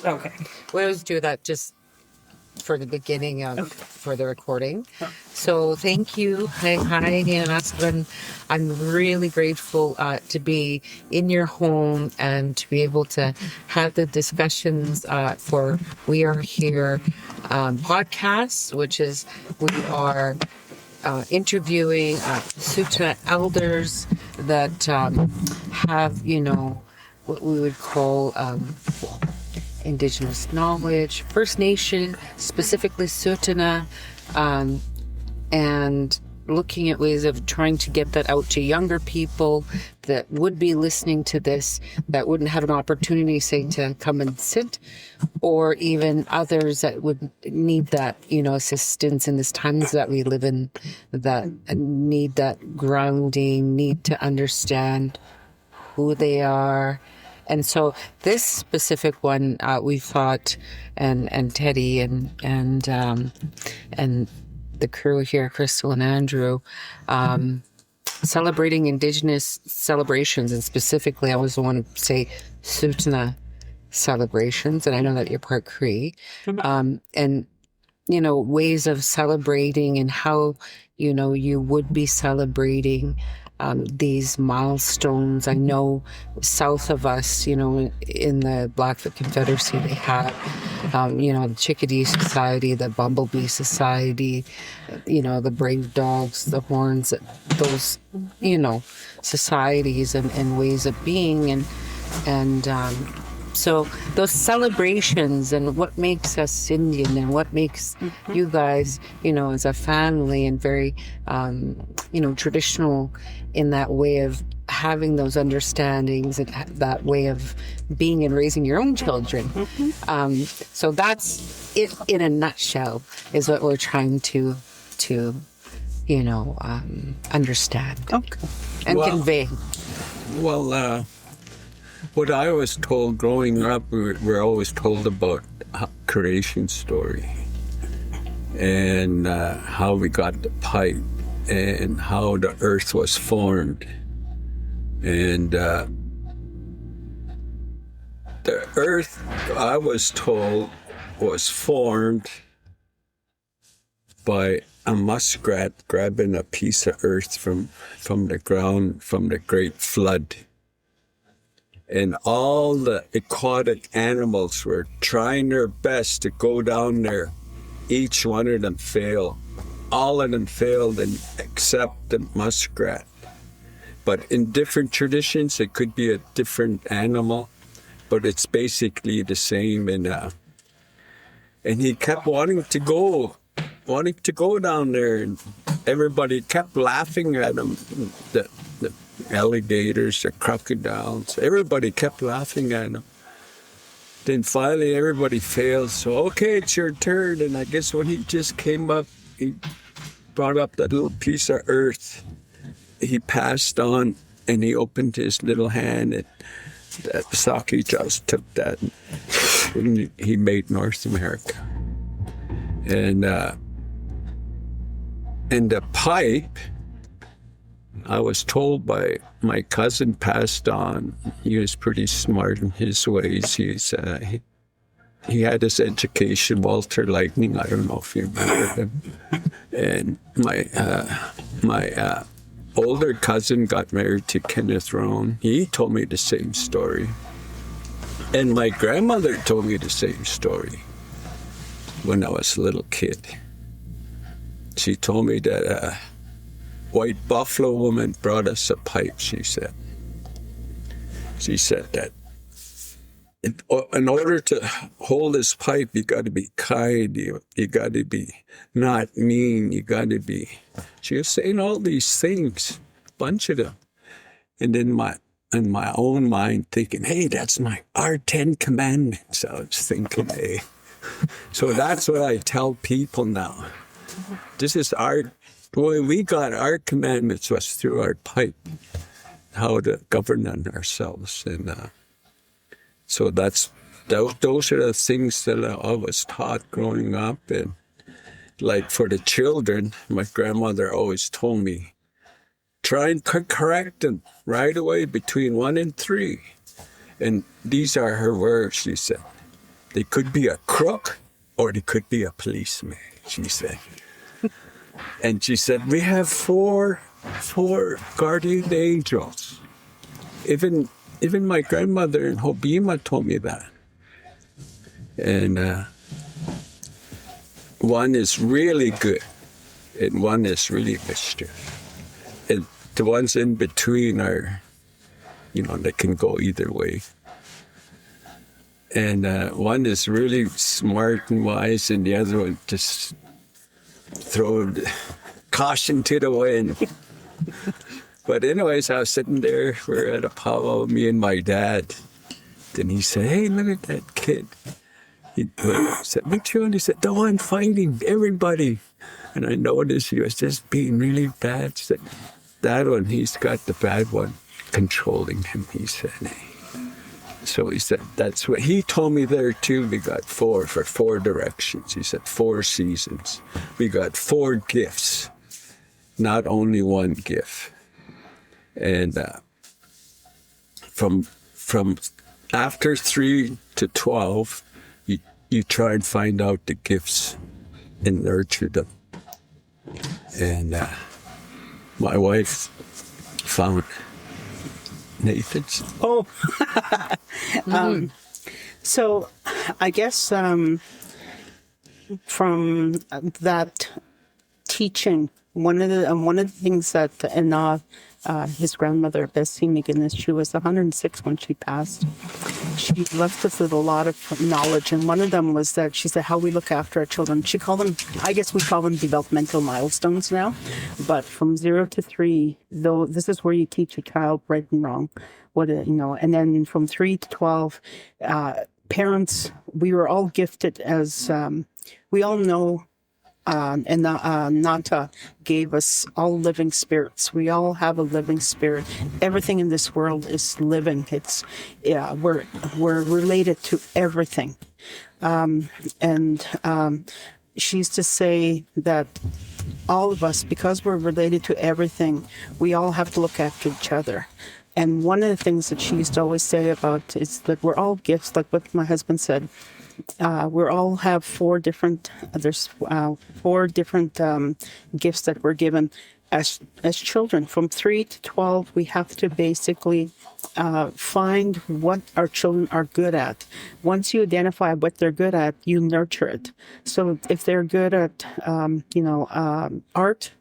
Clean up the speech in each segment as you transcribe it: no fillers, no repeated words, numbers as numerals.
Okay. We always do that just for the beginning of for the recording. So thank you. Hi, and Aspen. I'm really grateful to be in your home and to be able to have the discussions for We Are Here podcast, which is we are interviewing Tsuut'ina elders that have, what we would call Indigenous knowledge, First Nation, specifically Tsuut'ina, and looking at ways of trying to get that out to younger people that would be listening to this, that wouldn't have an opportunity, say, to come and sit, or even others that would need that, assistance in these times that we live in, that need that grounding, need to understand who they are. And so this specific one, we thought, and Teddy and the crew here, Crystal and Andrew, celebrating Indigenous celebrations, and specifically, I always want to say Tsuut'ina celebrations, and I know that you're part Cree, and ways of celebrating and how you would be celebrating these milestones. I know south of us, in the Blackfoot Confederacy, they have, the Chickadee Society, the Bumblebee Society, the Brave Dogs, the Horns, those, societies and ways of being. And so those celebrations and what makes us Indian and what makes you guys, as a family and very, traditional in that way of having those understandings and that way of being and raising your own children. So that's it in a nutshell, is what we're trying to understand and convey. Well, what I was told growing up, we're always told about creation story and how we got the pipe and how the earth was formed. And the earth, I was told, was formed by a muskrat grabbing a piece of earth from the ground from the Great Flood. And all the aquatic animals were trying their best to go down there. Each one of them failed. All of them failed except the muskrat. But in different traditions, it could be a different animal, but it's basically the same. And he kept wanting to go down there. And everybody kept laughing at him. The alligators, the crocodiles, everybody kept laughing at him. Then finally everybody failed, so okay, it's your turn. And I guess when he just came up, he brought up that little piece of earth. He passed on and he opened his little hand, and that Saki just took that and he made North America. And the pipe, I was told by my cousin, passed on. He was pretty smart in his ways. He had his education, Walter Lightning. I don't know if you remember him. And my older cousin got married to Kenneth Rohn. He told me the same story. And my grandmother told me the same story when I was a little kid. She told me that white buffalo woman brought us a pipe, she said. She said that in order to hold this pipe, you got to be kind, you got to be not mean, you got to be... She was saying all these things, a bunch of them. And in my own mind thinking, hey, that's our 10 commandments. I was thinking, hey. So that's what I tell people now. This is the way we got our commandments was through our pipe, how to govern ourselves. And so those are the things that I was taught growing up. And like for the children, my grandmother always told me, try and correct them right away between 1 and 3. And these are her words, she said. They could be a crook or they could be a policeman, she said. And she said, we have four guardian angels. Even my grandmother in Hobima told me that. And one is really good and one is really mischief. And the ones in between are, they can go either way. And one is really smart and wise, and the other one just throw caution to the wind. But anyways, I was sitting there, we're at a powwow, me and my dad. Then he said, hey, look at that kid. He said, Micheal, he said, the one fighting everybody. And I noticed he was just being really bad. He said, that one, he's got the bad one controlling him, he said. So he said, that's what he told me there too. We got four for 4 directions. He said 4 seasons. We got 4 gifts, not only one gift. And from after 3 to 12, you try and find out the gifts and nurture them. And my wife found Nathan's. Oh, so I guess from that teaching, one of the things that his grandmother, Bessie Meguinis, she was 106 when she passed. She left us with a lot of knowledge, and one of them was that she said how we look after our children. She called them, I guess we call them developmental milestones now, but from 0 to 3, though, this is where you teach a child right and wrong, and then from 3 to 12, parents, we were all gifted as, we all know. And Nanta gave us all living spirits. We all have a living spirit. Everything in this world is living. We're related to everything. She used to say that all of us, because we're related to everything, we all have to look after each other. And one of the things that she used to always say about is that we're all gifts, like what my husband said. We all have 4 different. There's 4 different gifts that we're given as children. From 3 to 12, we have to basically find what our children are good at. Once you identify what they're good at, you nurture it. So if they're good at art,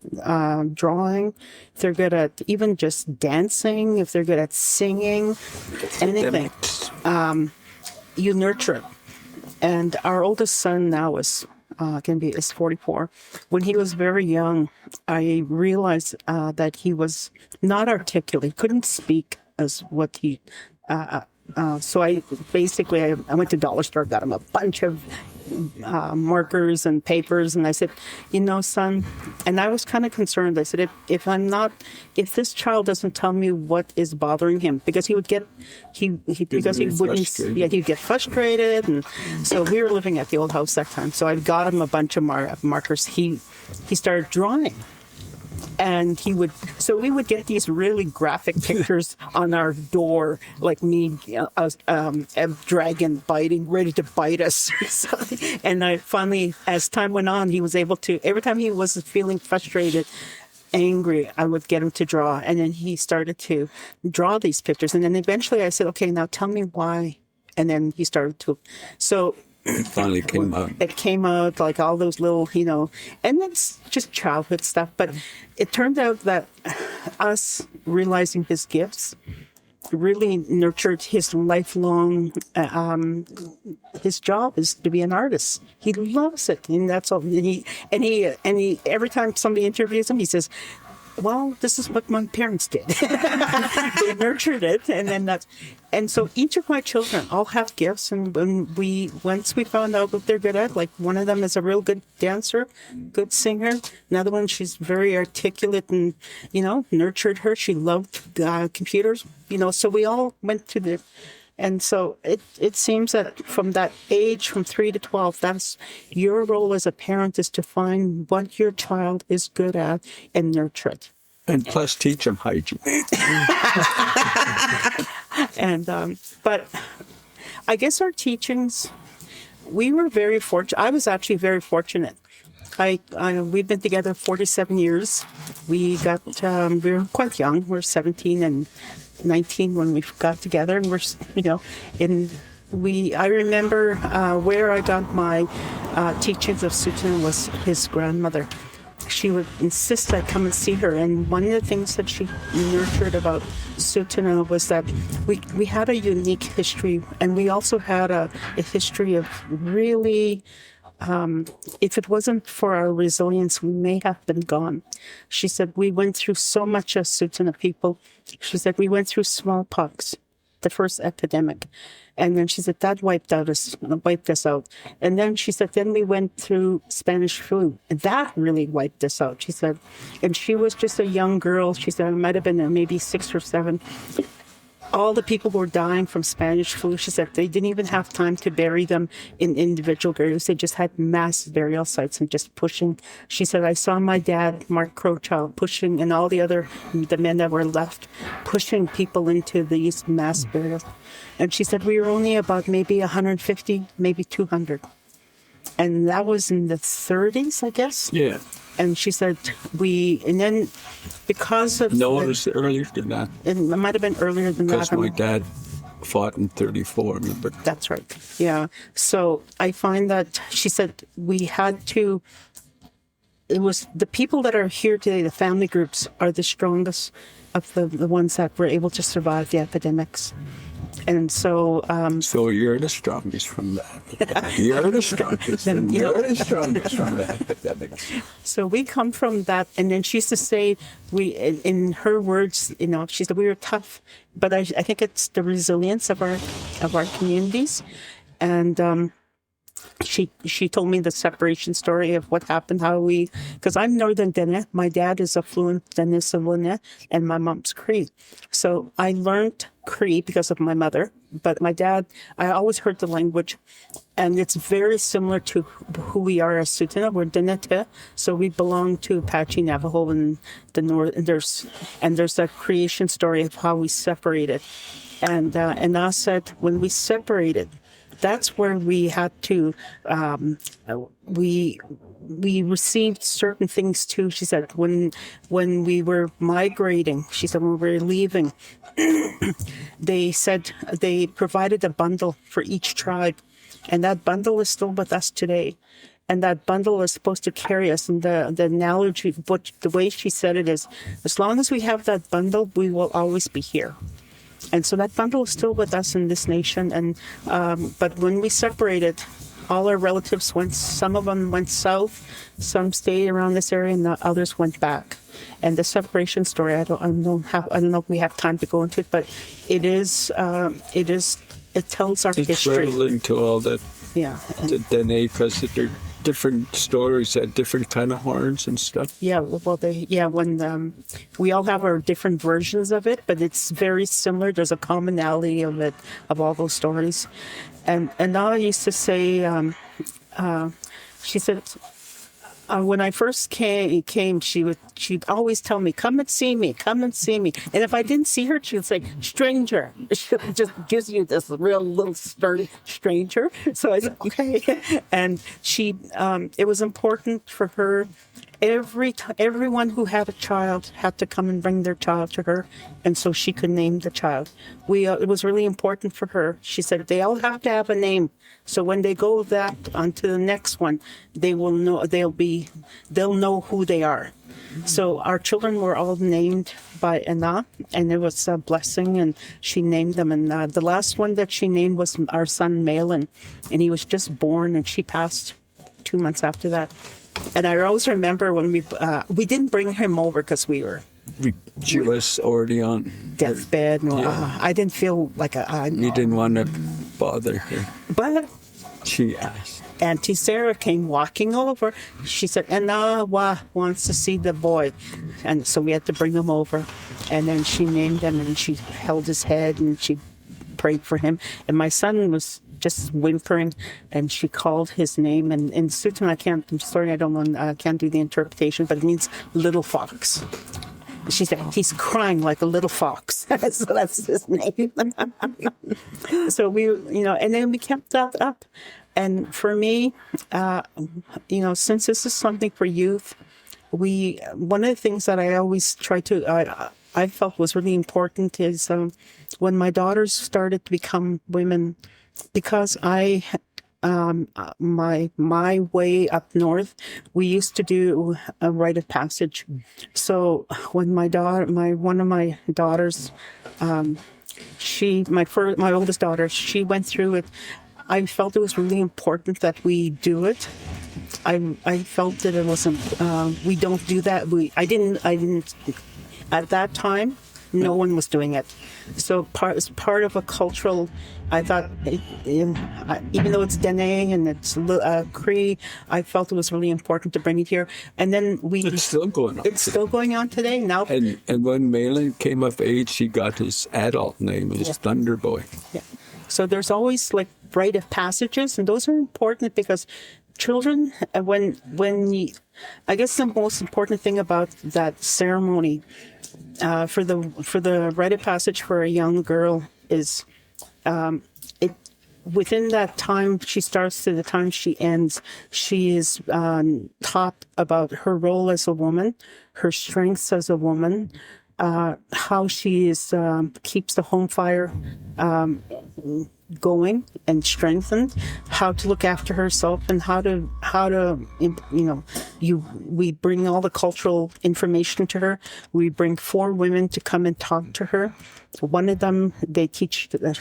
drawing, if they're good at even just dancing, if they're good at singing, anything, you nurture it. And our oldest son now is 44. When he was very young, I realized that he was not articulate, couldn't speak as what he. So I went to Dollar Store, got him a bunch of markers and papers, and I said, son, and I was kind of concerned. I said, if this child doesn't tell me what is bothering him, because he'd get frustrated, and so we were living at the old house that time. So I got him a bunch of markers. He started drawing. And we would get these really graphic pictures on our door, like me, a dragon ready to bite us. And I finally, as time went on, he was able to, every time he was feeling frustrated, angry, I would get him to draw. And then he started to draw these pictures. And then eventually I said, okay, now tell me why. And then he started to, so it finally came out. It came out, like all those little, and it's just childhood stuff. But it turned out that us realizing his gifts really nurtured his lifelong, his job is to be an artist. He loves it. And that's all. And he, every time somebody interviews him, he says, well, this is what my parents did. They nurtured it, and so each of my children all have gifts. And once we found out what they're good at, like one of them is a real good dancer, good singer. Another one, she's very articulate, and nurtured her. She loved computers. So we all went to the. And so it seems that from that age, from 3 to 12, that's your role as a parent, is to find what your child is good at and nurture it. And plus teach them hygiene. And but I guess our teachings, we were very fortunate. I was actually very fortunate. We've been together 47 years. We were quite young. We're 17 and 19 when we got together, and I remember where I got my teachings of Tsuut'ina was his grandmother. She would insist I come and see her, and one of the things that she nurtured about Tsuut'ina was that we had a unique history, and we also had a history of really, if it wasn't for our resilience, we may have been gone. She said we went through so much as Tsuut'ina people. She said we went through smallpox, the first epidemic. And then she said that wiped us out. And then she said, then we went through Spanish flu. And that really wiped us out, she said. And she was just a young girl. She said, I might have been maybe 6 or 7. All the people were dying from Spanish flu. She said they didn't even have time to bury them in individual graves. They just had mass burial sites and just pushing. She said, I saw my dad, Mark Crowchild, pushing, and all the men that were left, pushing people into these mass burials. And she said, we were only about maybe 150, maybe 200. And that was in the 30s, I guess. Yeah. And she said, and then because of... No, it was earlier than that. It might have been earlier than that. Because my dad fought in 34, remember? That's right. Yeah. So I find that she said we had to... It was the people that are here today, the family groups, are the strongest of the ones that were able to survive the epidemics. And so... so you're the strongest from that. You're the strongest. You're the strongest from that epidemic. So we come from that. And then she used to say, in her words, she said we were tough. But I think it's the resilience of our communities. And she told me the separation story of what happened, because I'm Northern Dene. My dad is a fluent Denisawane, and my mom's Cree. So I learned Cree because of my mother, but my dad, I always heard the language, and it's very similar to who we are as Tsuut'ina. We're Denete, so we belong to Apache, Navajo, and the North. And there's that creation story of how we separated, and I said when we separated, that's where we had to, we received certain things too. She said, when we were migrating, she said, when we were leaving, they said they provided a bundle for each tribe. And that bundle is still with us today. And that bundle is supposed to carry us. And the analogy, the way she said it is, as long as we have that bundle, we will always be here. And so that bundle is still with us in this nation. And but when we separated, all our relatives some of them went south, some stayed around this area, and the others went back. And the separation story, I don't know if we have time to go into it, but it tells our history. It's relevant to all that. Yeah. The Dene, because they're different stories at different kind of horns and stuff. Yeah, well, when we all have our different versions of it, but it's very similar. There's a commonality of it, of all those stories. And I used to say, she said, when I first came, she'd always tell me, come and see me. And if I didn't see her, she would say, stranger. She just gives you this real little sturdy stranger. So I said, okay. And it was important for her. Everyone who had a child had to come and bring their child to her, and so she could name the child. It was really important for her. She said they all have to have a name, so when they go on to the next one, they will know. They'll know who they are. So our children were all named by Ana, and it was a blessing, and she named them. And the last one that she named was our son Malin, and he was just born, and she passed 2 months after that. And I always remember when we didn't bring him over because she was already on deathbed. Yeah. I didn't feel like you didn't want to bother her. But she asked. Auntie Sarah came walking over. She said, Ana wants to see the boy. And so we had to bring him over. And then she named him, and she held his head, and she prayed for him. And my son was just whimpering, and she called his name. And in Tsuut'ina, I can't do the interpretation, but it means little fox. She said, he's crying like a little fox. So that's his name. So and then we kept that up. And for me, since this is something for youth, one of the things that I always I felt was really important is when my daughters started to become women, because my way up north, we used to do a rite of passage. So when one of my daughters, my oldest daughter, she went through it. I felt it was really important that we do it. I felt that it wasn't. We don't do that. I didn't. At that time, no one was doing it. So as part of a cultural, I thought, even though it's Dene and it's Cree, I felt it was really important to bring it here. And then It's still going on. It's still going on today now. And when Malin came of age, he got his adult name, his Thunder Boy. Yeah. So there's always like rite of passages, and those are important because children, I guess the most important thing about that ceremony, for the rite of passage for a young girl is, within that time she starts to the time she ends, she is taught about her role as a woman, her strengths as a woman, how she keeps the home fire going and strengthened, how to look after herself, and we bring all the cultural information to her. We bring 4 women to come and talk to her. One of them,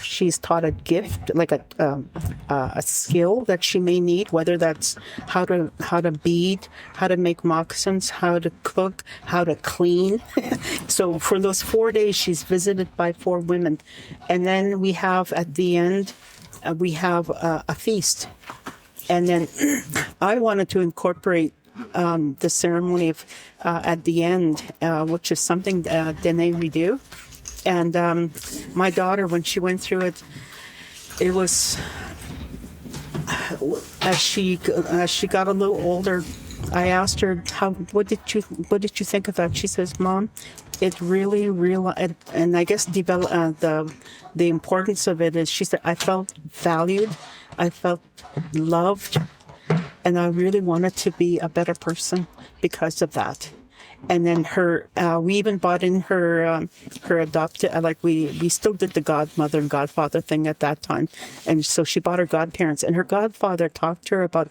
she's taught a gift, like a skill that she may need, whether that's how to bead, how to make moccasins, how to cook, how to clean. So for those 4 days, she's visited by 4 women. And then we have, at the end, a feast. And then I wanted to incorporate the ceremony at the end, which is something Dene we do. And my daughter, when she went through it, it was as she got a little older. I asked her, what did you think of that? She says, Mom, it really and I guess the importance of it is, she said, I felt valued, I felt loved, and I really wanted to be a better person because of that. And then we even brought in her adopted, we still did the godmother and godfather thing at that time. And so she brought her godparents, and her godfather talked to her about,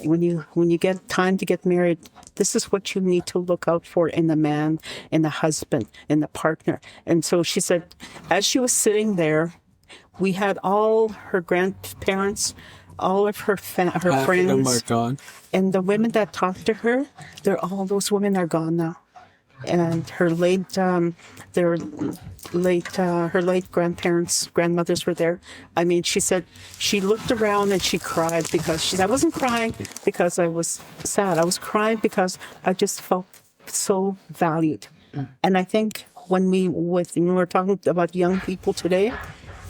when you get time to get married, this is what you need to look out for in the man, in the husband, in the partner. And so she said, as she was sitting there, we had all her grandparents, all of her friends. Them are gone. And the women that talked to her, all those women are gone now. And her late grandmothers were there. I mean, she said she looked around and she cried because I wasn't crying because I was sad. I was crying because I just felt so valued. And I think when we're talking about young people today,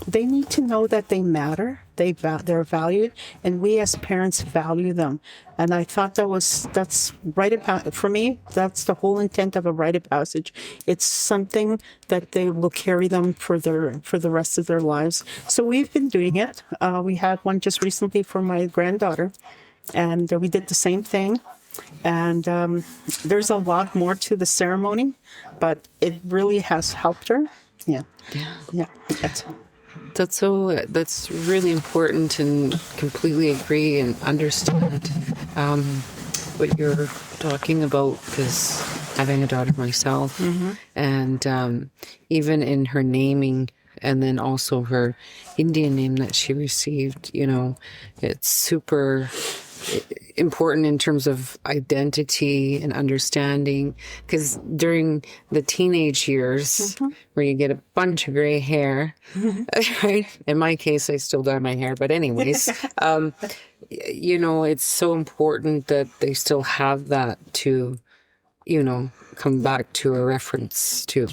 they need to know that they matter, they're valued, and we as parents value them. And I thought that's for me, that's the whole intent of a rite of passage. It's something that they will carry them for the rest of their lives. So we've been doing it. We had one just recently for my granddaughter, and we did the same thing. And there's a lot more to the ceremony, but it really has helped her. Yeah. That's really important, and completely agree and understand what you're talking about, because having a daughter myself, and even in her naming, and then also her Indian name that she received, it's super important in terms of identity and understanding, because during the teenage years where you get a bunch of gray hair, right? In my case, I still dye my hair, but anyways, it's so important that they still have that to, come back to a reference to.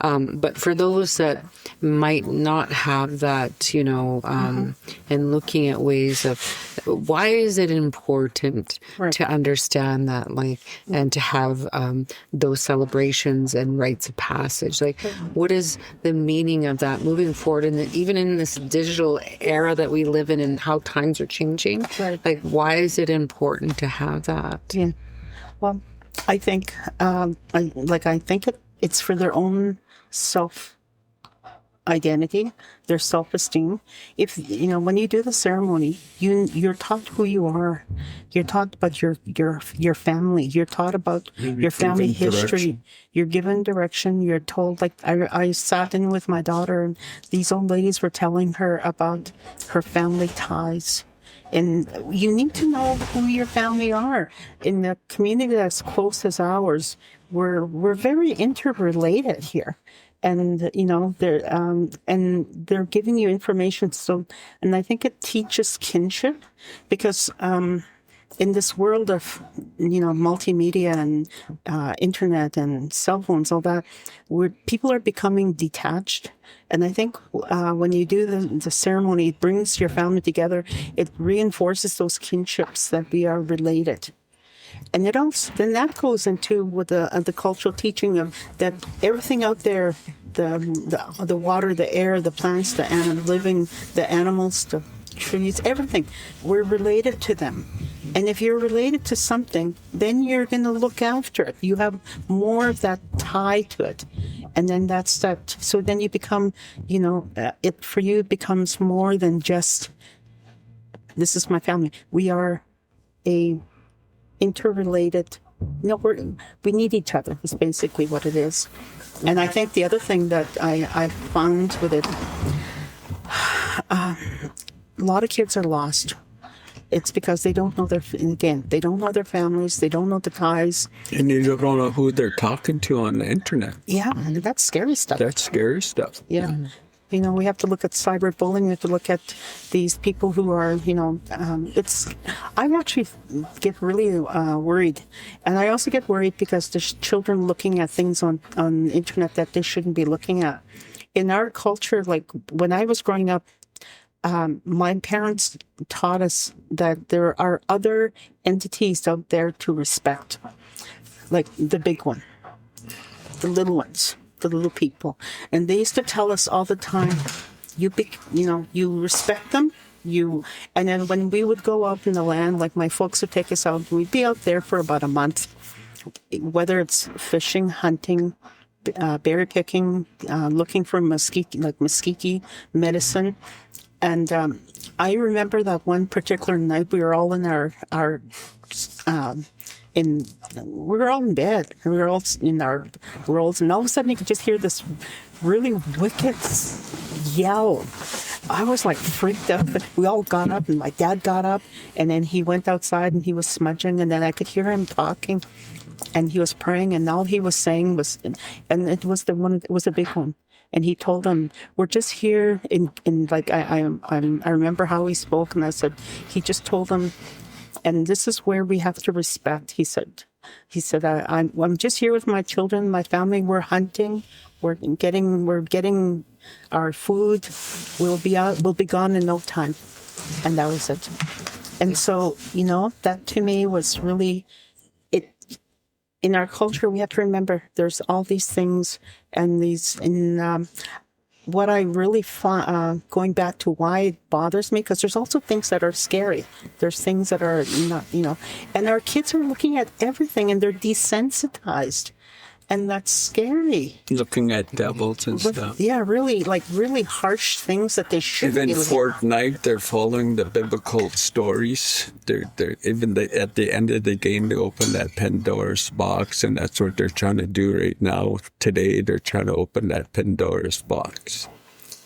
But for those that might not have that, and looking at ways of why is it important to understand that, like, and to have those celebrations and rites of passage? Like, what is the meaning of that moving forward? And even in this digital era that we live in and how times are changing, like, why is it important to have that? Yeah. Well, I think, it's for their own self identity, their self-esteem. If when you do the ceremony, you're taught who you are. You're taught about your family. You're taught about your family history. Direction. You're given direction. You're told, like, I sat in with my daughter, and these old ladies were telling her about her family ties. And you need to know who your family are. In a community that's close as ours, we're very interrelated here. And they're giving you information. So, and I think it teaches kinship, because in this world of multimedia and internet and cell phones, all that, where people are becoming detached. And I think when you do the ceremony, it brings your family together. It reinforces those kinships that we are related. And it also, then that goes into with the cultural teaching of that everything out there, the water, the air, the plants, the animals, the trees, everything, we're related to them. And if you're related to something, then you're going to look after it. You have more of that tie to it. And then that's that. So then you become, it for you, it becomes more than just, this is my family. We are a interrelated, we need each other, is basically what it is. And I think the other thing that I found with it, a lot of kids are lost. It's because they don't know they don't know their families, they don't know the ties. And you don't know who they're talking to on the internet. Yeah, and that's scary stuff. That's scary stuff. Yeah. We have to look at cyberbullying. We have to look at these people who are, I actually get really worried. And I also get worried because there's children looking at things on the internet that they shouldn't be looking at. In our culture, like when I was growing up, my parents taught us that there are other entities out there to respect, like the big one, the little ones, the little people. And they used to tell us all the time, you respect them. And then when we would go out in the land, like my folks would take us out, we'd be out there for about a month, whether it's fishing, hunting, berry picking, looking for mesquite medicine. And I remember that one particular night we were all in we were all in bed. We were all in our worlds, and all of a sudden you could just hear this really wicked yell. I was like freaked out, but we all got up, and my dad got up, and then he went outside and he was smudging, and then I could hear him talking, and he was praying, and all he was saying was, and it was a big one. And he told them, "We're just here in like I remember how he spoke." And I said, he just told them, and this is where we have to respect. He said, I'm just here with my children, my family. We're hunting. We're getting our food. We'll be gone in no time." And that was it. And so that to me was really it. In our culture, we have to remember there's all these things and what I really find, going back to why it bothers me, because there's also things that are scary. There's things that are not, and our kids are looking at everything and they're desensitized. And that's scary. Looking at devils and stuff. Yeah, really harsh things that they shouldn't be. Even Fortnite, they're following the biblical stories. They're at the end of the game, they open that Pandora's box, and that's what they're trying to do right now. Today, they're trying to open that Pandora's box.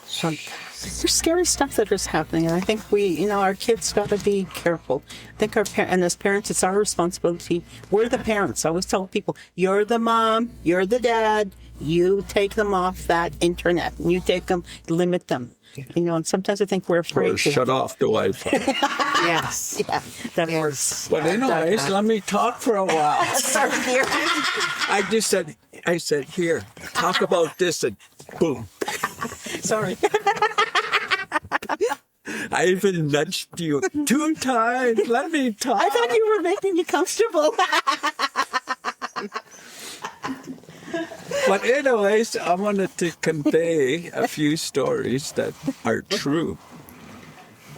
So, there's scary stuff that is happening, and I think our kids got to be careful. I think and as parents, it's our responsibility. We're the parents. I always tell people, you're the mom, you're the dad, You take them off that internet. You take them, limit them. You know, and sometimes I think we're afraid Or to. shut off the Wi-Fi. Yes. Yeah, that works. But anyways, let me talk for a while. Sorry, dear. I said, here, talk about this, and boom. Sorry. I even nudged you 2 times. Let me talk. I thought you were making you comfortable. But anyways, I wanted to convey a few stories that are true.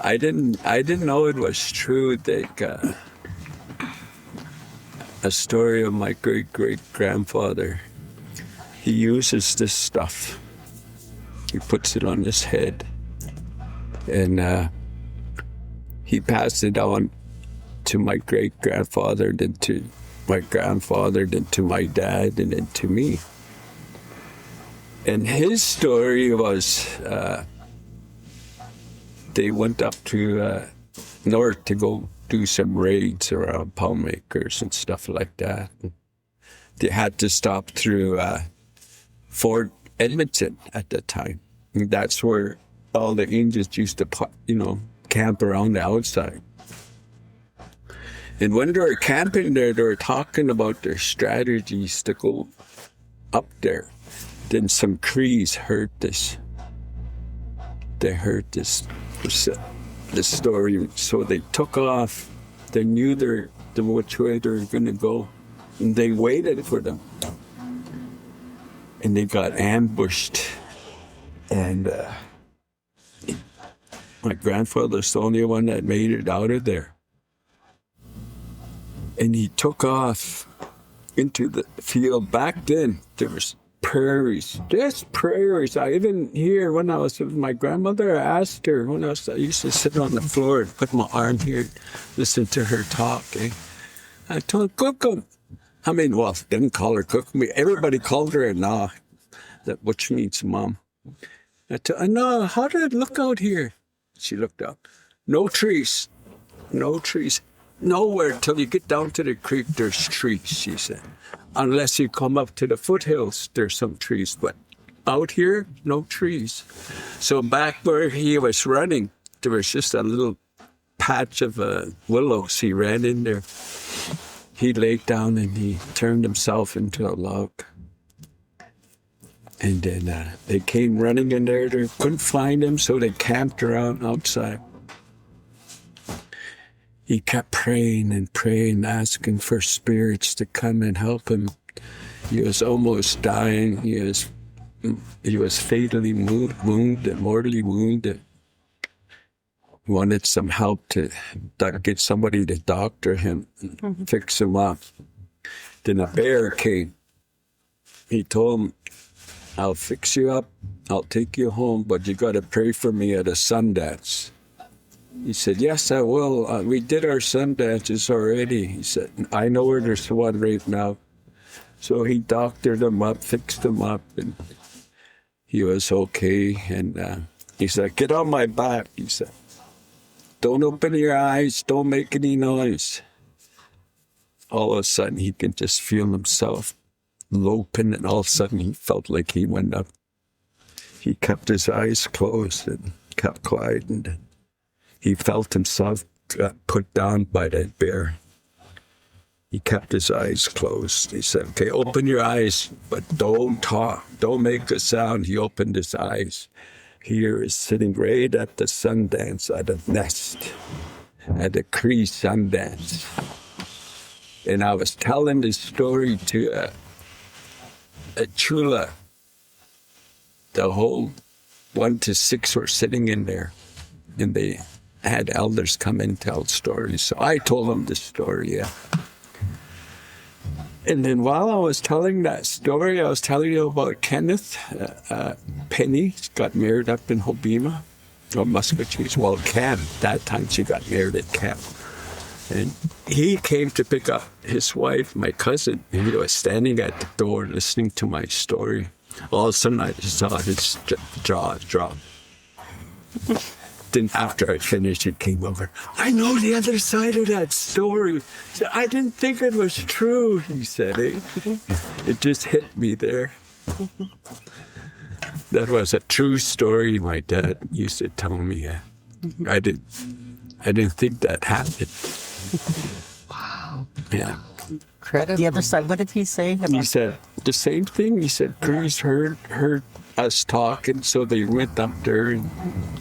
I didn't know it was true. Like a story of my great-great-grandfather. He uses this stuff. He puts it on his head. And he passed it on to my great-grandfather, then to my grandfather, then to my dad, and then to me. And his story was they went up to north to go do some raids around palm makers and stuff like that. They had to stop through Fort Edmonton at the time. And that's where all the Indians used to, camp around the outside. And when they were camping there, they were talking about their strategies to go up there. Then some Crees heard this. They heard this story, so they took off. They knew which way they were going to go, and they waited for them. And they got ambushed, and my grandfather's the only one that made it out of there. And he took off into the field. Back then, there was prairies, just prairies. I even hear when I was with my grandmother, I asked her, I used to sit on the floor and put my arm here, listen to her talk. I told her, Cook. Didn't call her Cook. Everybody called her Na, which means mom. I told her, No, how did it look out here? She looked up. No trees. Nowhere till you get down to the creek, there's trees, she said. Unless you come up to the foothills, there's some trees. But out here, no trees. So back where he was running, there was just a little patch of willows. He ran in there. He laid down and he turned himself into a log. And then they came running in there. They couldn't find him, so they camped around outside. He kept praying and praying, asking for spirits to come and help him. He was almost dying. He was fatally wounded, mortally wounded. He wanted some help to get somebody to doctor him and fix him up. Then a bear came. He told him, I'll fix you up, I'll take you home, but you got to pray for me at a Sundance. He said, yes, I will. We did our Sundances already. He said, I know where there's one right now. So he doctored him up, fixed him up, and he was okay. And he said, get on my back, he said. Don't open your eyes, don't make any noise. All of a sudden, he could just feel himself loping, and all of a sudden, he felt like he went up. He kept his eyes closed and kept quiet, and he felt himself put down by that bear. He kept his eyes closed. He said, okay, open your eyes, but don't talk. Don't make a sound. He opened his eyes. Here is sitting right at the Sundance, at a nest, at the Cree Sundance. And I was telling this story to a chula. The whole 1 to 6 were sitting in there, and they had elders come and tell stories. So I told them this story, yeah. And then while I was telling that story, I was telling you about Kenneth. Penny got married up in Hobima, or Muscatine. Well, Cam, that time she got married at Cam. And he came to pick up his wife, my cousin, and he was standing at the door listening to my story. All of a sudden, I saw his jaw drop. Then after I finished, it came over. I know the other side of that story. I didn't think it was true, he said. It just hit me there. That was a true story my dad used to tell me. I didn't think that happened. Wow. Yeah. Incredible. The other side, what did he say? He said the same thing. He said Cruz heard us talking, so they went up there and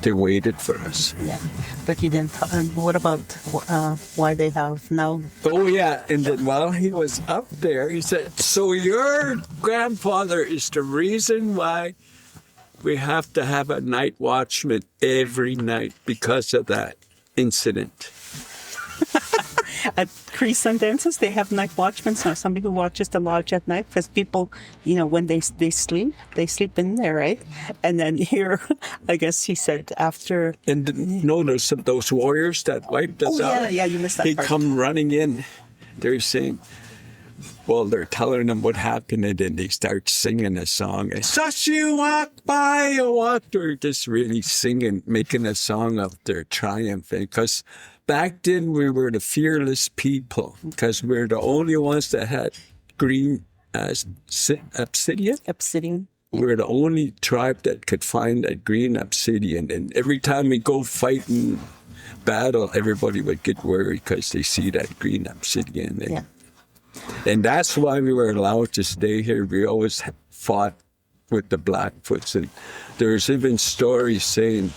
they waited for us. Yeah. But he didn't. What about why they have now? Oh yeah, and then while he was up there, he said, "So your grandfather is the reason why we have to have a night watchman every night because of that incident." At Cree Sundances, they have night watchmen. So somebody who watches the lodge at night, because people, when they sleep in there, right? And then here, I guess he said after. And no, there's those warriors that wiped us out. Yeah, you missed that They part. come running in. They're saying, well, they're telling them what happened, and then they start singing a song. Such you walk by, you walk. They're just really singing, making a song of their triumph. Because back then we were the fearless people, because we're the only ones that had green obsidian. Obsidian. We're the only tribe that could find that green obsidian. And every time we go fight in battle, everybody would get worried because they see that green obsidian. Yeah. And that's why we were allowed to stay here. We always fought with the Blackfoots. And there's even stories saying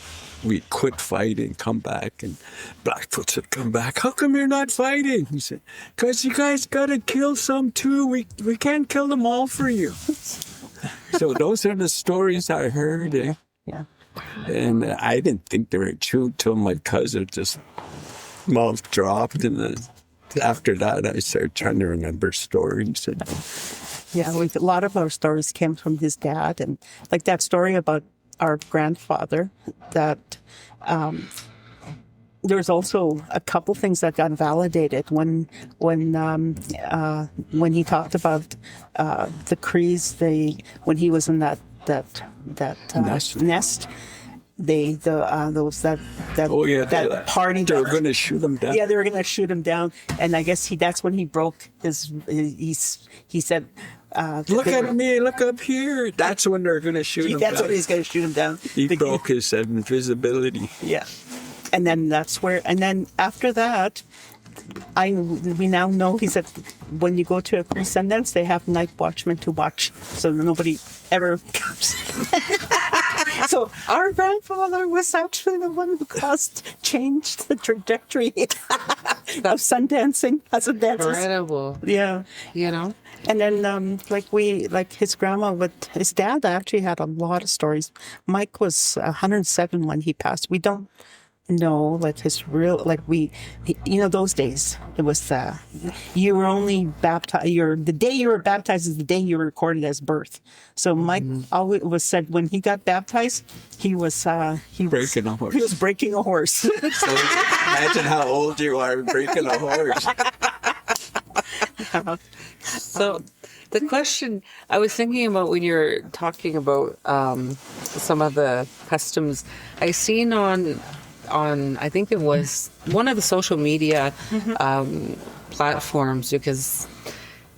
we quit fighting, come back, and Blackfoots would come back. How come you're not fighting? He said, because you guys got to kill some too. We can't kill them all for you. So those are the stories I heard. Yeah. And I didn't think they were true till my cousin just mouth dropped. And after that, I started trying to remember stories. Yeah, a lot of our stories came from his dad, and like that story about our grandfather. That there's also a couple things that got validated when he talked about the Crees. When he was in that nest. That party. They were going to shoot him down. Yeah, they were going to shoot him down, and I guess that's when he broke his. He said, "Look at me! Look up here!" That's when they're going to shoot him down. That's when he's going to shoot him down. He broke his invisibility. Yeah, and then after that, we now know. He said when you go to a Cree Sundance, they have night watchmen to watch, so nobody ever comes. So our grandfather was actually the one who changed the trajectory of sundancing as a dancer. Incredible. Yeah. And then his his dad actually had a lot of stories. Mike was 107 when he passed. We don't know his real, those days it was you were only baptized, the day you were baptized is the day you were recorded as birth. So Mike always was said when he got baptized he was breaking a horse. He was breaking a horse. So imagine how old you are breaking a horse. So the question I was thinking about when you're talking about some of the customs I seen on I think it was one of the social media platforms, because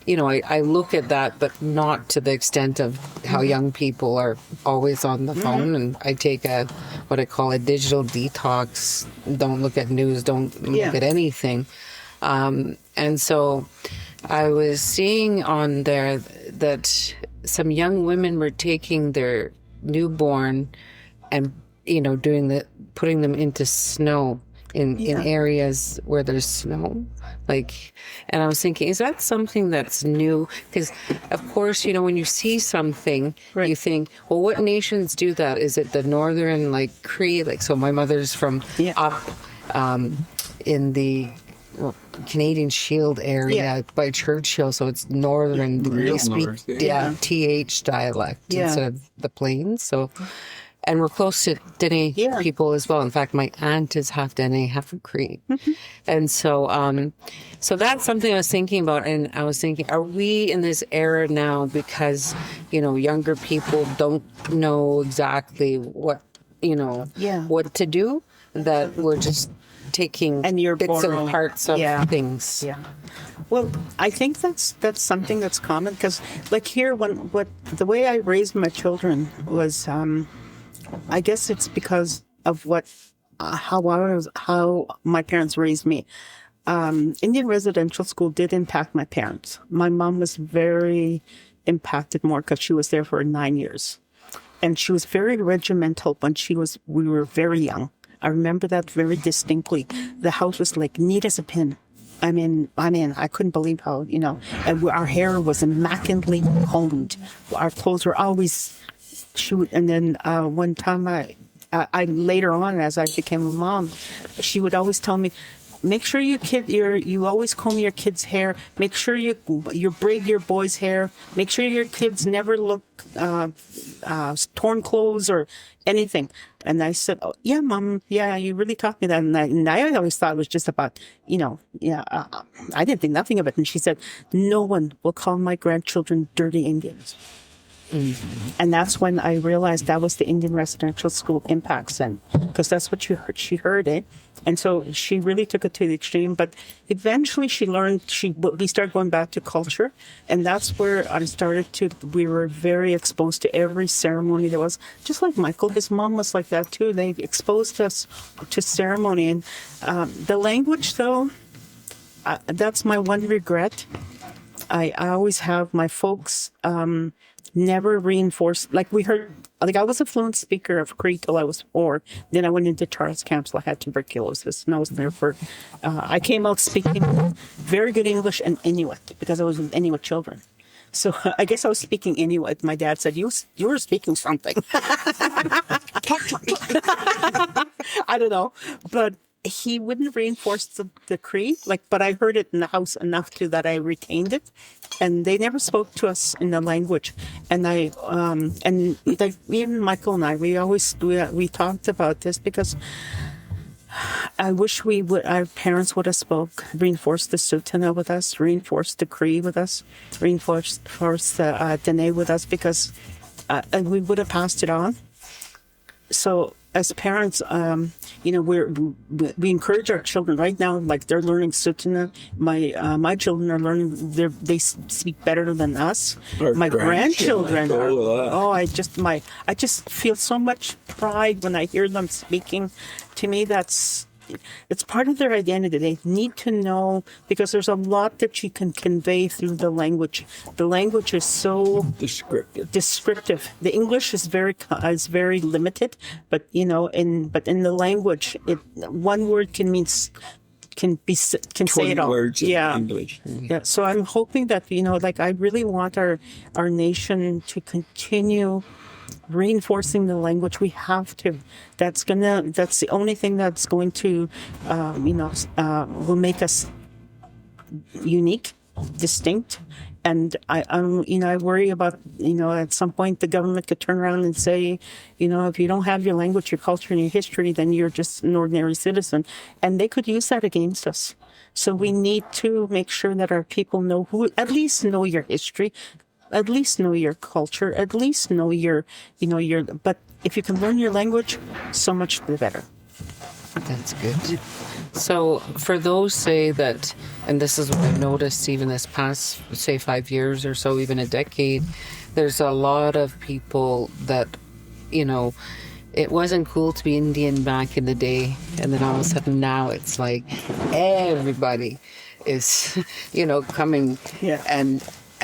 I look at that, but not to the extent of how young people are always on the phone. And I take what I call a digital detox. Don't look at news. Don't look at anything. And so I was seeing on there that some young women were taking their newborn and putting them into snow in areas where there's snow. And I was thinking, is that something that's new? Because of course, when you see something, you think, well, what nations do that? Is it the northern Cree? So my mother's from up in the Canadian Shield area by Churchill, so it's northern. They speak TH dialect instead of the plains. So. And we're close to Dene people as well. In fact, my aunt is half Dene, half Cree. And so that's something I was thinking about. And I was thinking, are we in this era now because, younger people don't know exactly what to do, that we're just taking And you're bits borrowing. and parts of Yeah. things. Yeah. Well, I think that's something that's common because, like here, the way I raised my children was, I guess it's because of how my parents raised me. Indian residential school did impact my parents. My mom was very impacted more because she was there for 9 years, and she was very regimental when we were very young. I remember that very distinctly. The house was like neat as a pin. I mean, I couldn't believe how, and our hair was immaculately combed. Our clothes were always shoot. And then one time I later on, as I became a mom, she would always tell me, make sure you always comb your kids' hair. Make sure you braid your boys' hair. Make sure your kids never look torn clothes or anything. And I said, oh, yeah, Mom, yeah, you really taught me that. And I always thought it was just about, I didn't think nothing of it. And she said, no one will call my grandchildren dirty Indians. Mm-hmm. And that's when I realized that was the Indian residential school impacts, and because that's what she heard it, and so she really took it to the extreme. But eventually, she learned. We started going back to culture, and that's where we were very exposed to every ceremony there was. Just like Michael, his mom was like that too. They exposed us to ceremony, and the language, though, that's my one regret. I always have my folks. Never reinforced, like I was a fluent speaker of Cree till I was 4. Then I went into Charles camp, so I had tuberculosis, and I was there I came out speaking very good English and Inuit because I was with Inuit children. So I guess I was speaking Inuit. My dad said, you were speaking something. I don't know, but he wouldn't reinforce the Cree, but I heard it in the house enough that I retained it. And they never spoke to us in the language. And even Michael and I, we talked about this because I wish our parents would have reinforced the Tsuut'ina with us, reinforced the Cree with us, reinforced the Dene with us, because and we would have passed it on. So as parents, we encourage our children right now. Like they're learning Tsuut'ina. My children are learning. They speak better than us. My grandchildren are. I just feel so much pride when I hear them speaking. To me, it's part of their identity. They need to know, because there's a lot that you can convey through the language. The language is so descriptive. The English is very limited, but in the language, one word can say it all. Words in English. Yeah. So I'm hoping that I really want our nation to continue reinforcing the language. We have to. That's the only thing that's going to, will make us unique, distinct. And I worry about, at some point the government could turn around and say, if you don't have your language, your culture, and your history, then you're just an ordinary citizen. And they could use that against us. So we need to make sure that our people at least know your history, at least know your culture, at least know but if you can learn your language, so much the better. That's good. So for those, say that, and this is what I've noticed even this past, say 5 years or so, even a decade, there's a lot of people that, it wasn't cool to be Indian back in the day, and then all of a sudden now it's like everybody is, coming. Yeah.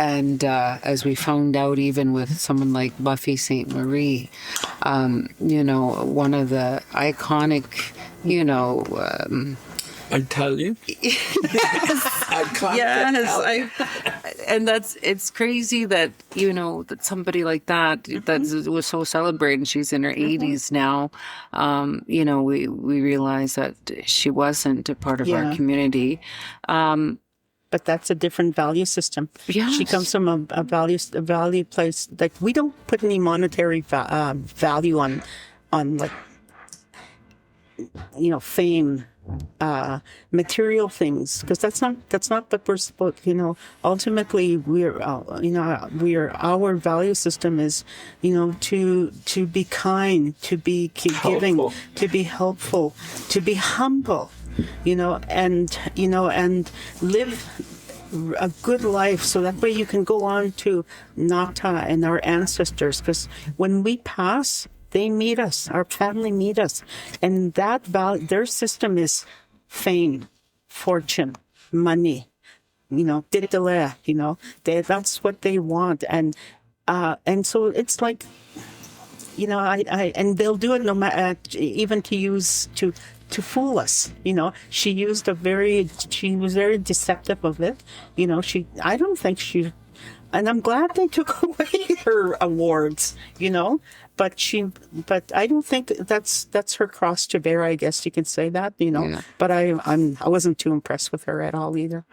And as we found out, even with someone like Buffy St. Marie, one of the iconic, Italian? And it's crazy that, that somebody like that was so celebrated, and she's in her 80s now. We realize that she wasn't a part of our community. But that's a different value system. Yes. She comes from a value place. Like, we don't put any monetary value on fame, material things, because that's not what we're supposed. Ultimately, our value system is, to be kind, to be giving, to be helpful, to be humble. and live a good life, so that way you can go on to Nata and our ancestors, because when we pass, they meet us, our family meet us, and that their system is fame, fortune, money, titile, that's what they want, and so it's like, and they'll do it no matter, even to fool us. She was very deceptive of it. I don't think and I'm glad they took away her awards, but I don't think that's her cross to bear, I guess you can say that, Yeah. but I wasn't too impressed with her at all either.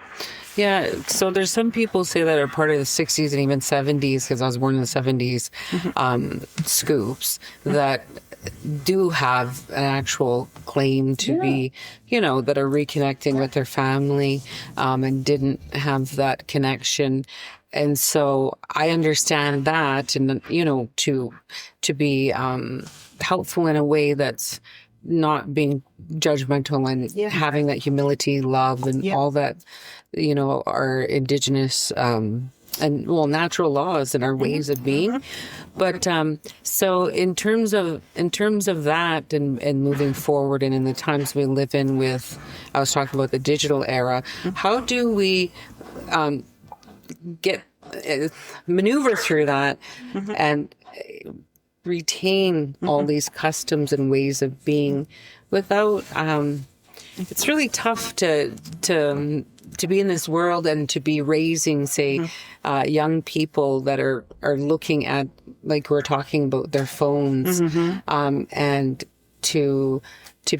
Yeah, so there's some people say that are part of the 60s and even 70s, because I was born in the 70s, scoops that do have an actual claim to be, that are reconnecting with their family and didn't have that connection. And so I understand that, and, to be helpful in a way that's not being judgmental and having that humility, love, and all that, our indigenous natural laws and our ways of being. But so in terms of that and moving forward, and in the times we live in with, I was talking about the digital era, how do we maneuver through that and retain all these customs and ways of being without it's really tough to be in this world and to be raising, say, young people that are looking at, like we're talking about, their phones, and to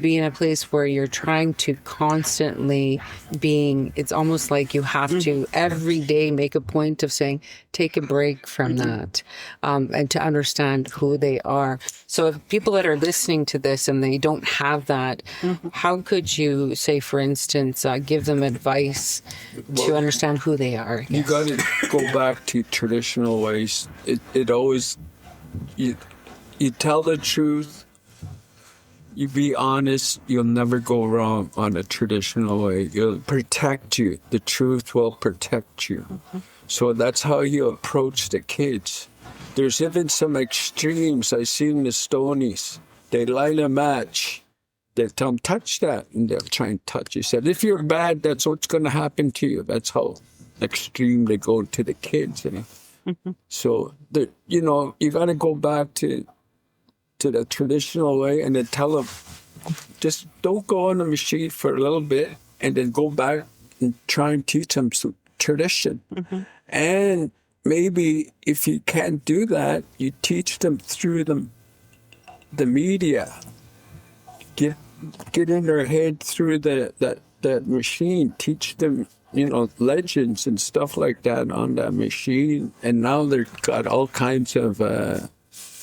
be in a place where you're trying to constantly it's almost like you have to every day make a point of saying, take a break from that, and to understand who they are. So if people that are listening to this and they don't have that, how could you, say, for instance, give them advice to understand who they are? You got to go back to traditional ways. It always, you tell the truth. You be honest, you'll never go wrong on a traditional way. It'll protect you. The truth will protect you. So that's how you approach the kids. There's even some extremes. I seen the Stonies. They light a match. They tell them, touch that. And they'll try and touch it. Said, if you're bad, that's what's going to happen to you. That's how extreme they go to the kids. So, you got to go back to the traditional way, and then tell them, just don't go on the machine for a little bit, and then go back and try and teach them some tradition. And maybe if you can't do that, you teach them through the media. Get in their head through that machine. Teach them, legends and stuff like that on that machine. And now they've got all kinds of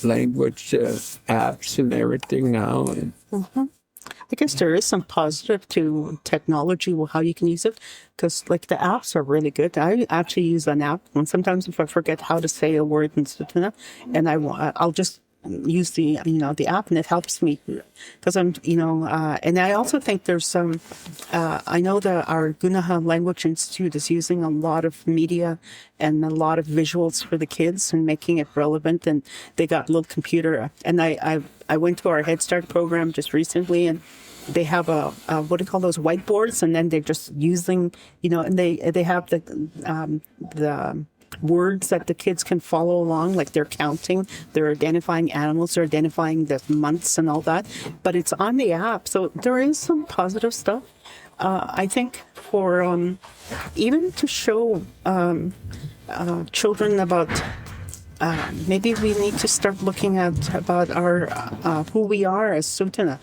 language apps and everything now. I guess there is some positive to technology, how you can use it, because like the apps are really good. I actually use an app, and sometimes if I forget how to say a word in Tsuut'ina, and I'll just use the app, and it helps me, because I'm and I also think there's some I know that our Gunaha Language Institute is using a lot of media and a lot of visuals for the kids and making it relevant, and they got a little computer, and I went to our Head Start program just recently, and they have a what do you call those, whiteboards, and then they're just using and they have the words that the kids can follow along, like they're counting, they're identifying animals, they're identifying the months and all that, but it's on the app. So there is some positive stuff. I think for even to show children about maybe we need to start looking at about our who we are as Tsuut'ina,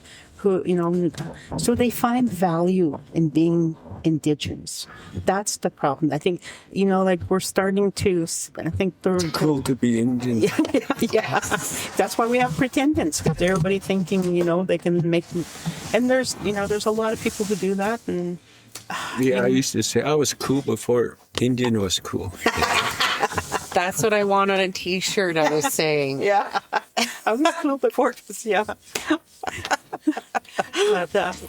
so they find value in being Indigenous. That's the problem. I think, like we're starting to, I think it's cool to be Indian. Yeah. That's why we have pretendants, because everybody thinking, they can make, and there's a lot of people who do that. And I used to say I was cool before Indian was cool. That's what I want on a t-shirt, I was saying. Yeah. I was cool before,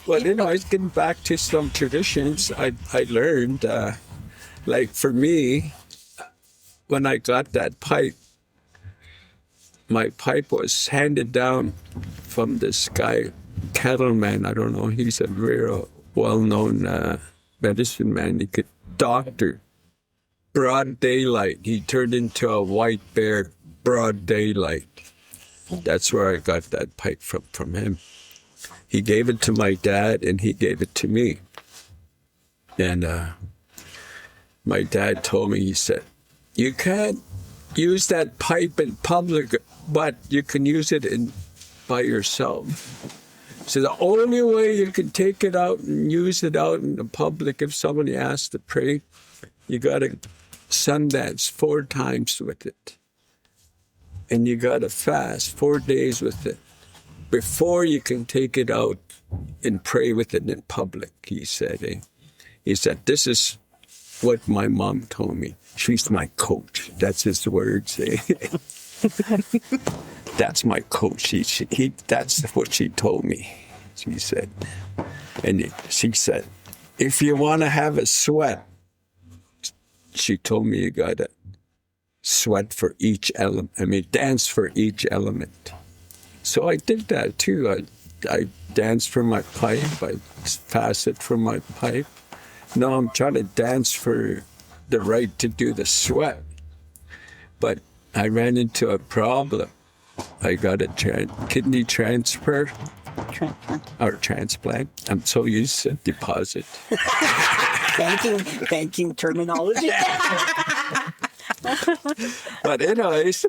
Well, I was getting back to some traditions I learned. Like for me, when I got that pipe, my pipe was handed down from this guy, cattleman. I don't know. He's a very well-known medicine man. He could doctor. Broad daylight. He turned into a white bear. Broad daylight. That's where I got that pipe from him. He gave it to my dad, and he gave it to me. And my dad told me, he said, you can't use that pipe in public, but you can use it by yourself. So the only way you can take it out and use it out in the public, if somebody asks to pray, you got to Sundance 4 times with it. And you got to fast 4 days with it before you can take it out and pray with it in public, he said. He said, this is what my mom told me. She's my coach. That's his words. That's my coach. That's what she told me, she said. And she said, if you want to have a sweat, she told me you got to sweat for each element. Dance for each element. So I did that too. I danced for my pipe. I fasted for my pipe. Now I'm trying to dance for the right to do the sweat. But I ran into a problem. I got a kidney transplant. I'm so used to deposit. Banking terminology. But anyways,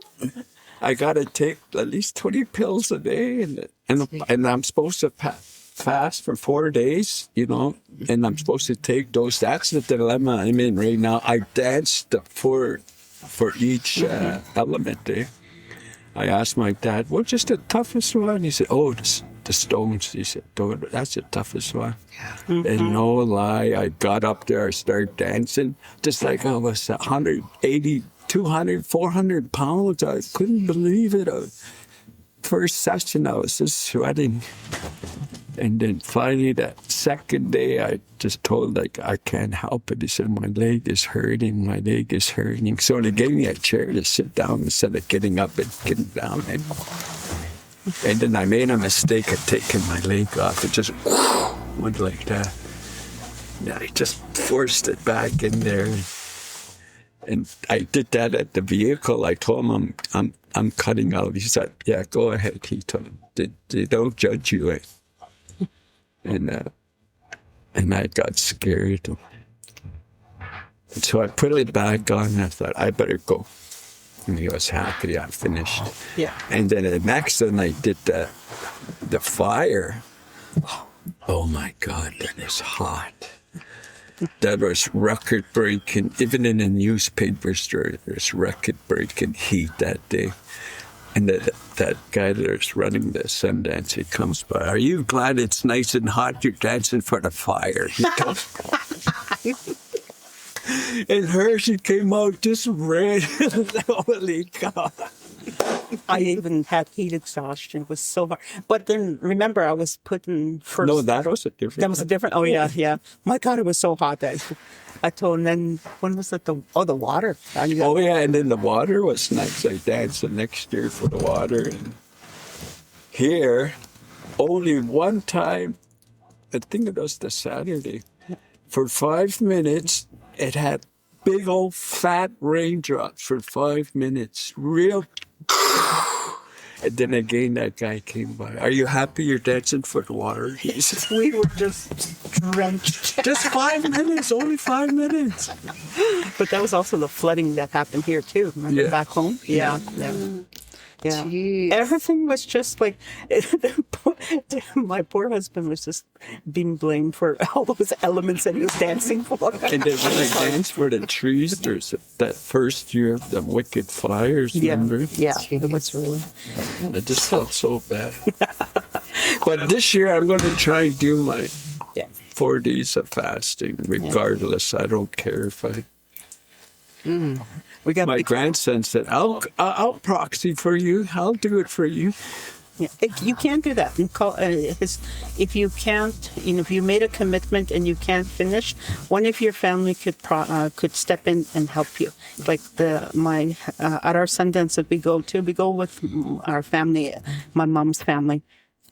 I got to take at least 20 pills a day, and I'm supposed to fast for 4 days, and I'm supposed to take those. That's the dilemma I'm in right now. I danced for each element. I asked my dad, what's just the toughest one? He said, the stones. He said, that's the toughest one. Yeah. And no lie, I got up there, I started dancing, just like I was 180, 200, 400 pounds. I couldn't believe it. First session, I was just sweating. And then finally, that second day, I just told, I can't help it. He said, my leg is hurting. So they gave me a chair to sit down instead of getting up and getting down. And then I made a mistake of taking my leg off. It just went like that. And I just forced it back in there. And I did that at the vehicle. I told him I'm cutting out. He said, yeah, go ahead. He told him, they don't judge you. And I got scared. And so I put it back on and I thought, I better go. And he was happy I finished. Yeah. And then the next time I did the fire, oh my God, that is hot. That was record-breaking. Even in the newspapers, there's record-breaking heat that day. And that guy that's running the Sundance, he comes by. Are you glad it's nice and hot? You're dancing for the fire. He comes. And she came out just red. Holy God. I even had heat exhaustion. It was so hard. But then, remember, I was putting first... No, that was a different... That was a different... Oh, yeah. My God, it was so hot that I told him. Then, when was it? The water. Oh, yeah, and then the water was nice. I danced the next year for the water. And here, only one time, I think it was the Saturday, for 5 minutes, it had big old fat raindrops for 5 minutes. Real... And then again, that guy came by. Are you happy you're dancing for the water? He said, we were just drenched. Just 5 minutes, only 5 minutes. But that was also the flooding that happened here, too. Remember back home? Yeah. Yeah. Jeez. Everything was just like, my poor husband was just being blamed for all those elements that he was dancing for. And then when I danced for the trees, there's that first year of the wicked fires, remember? Yeah, it was really... It just felt so bad. But this year, I'm going to try and do my 4 days of fasting, regardless. I don't care if I... My grandson said, I'll proxy for you. I'll do it for you. Yeah, you can't do that. If you can't, if you made a commitment and you can't finish, one of your family could step in and help you. Like at our Sundance that we go with our family, my mom's family,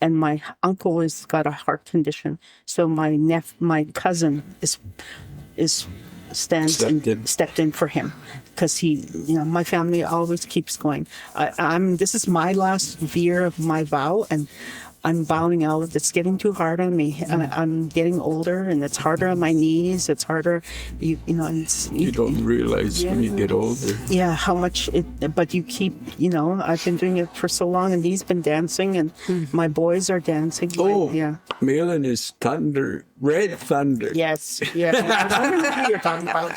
and my uncle has got a heart condition. So my cousin stepped in for him because my family always keeps going. This is my last year of my vow, and I'm bowing out. It's getting too hard on me. I'm getting older, and it's harder on my knees. It's harder, you don't realize when you get older. Yeah, how much but you keep, I've been doing it for so long, and he's been dancing, and my boys are dancing. Oh, yeah. Micheal is thunder, red thunder. Yes, yeah. I don't know who you're talking about.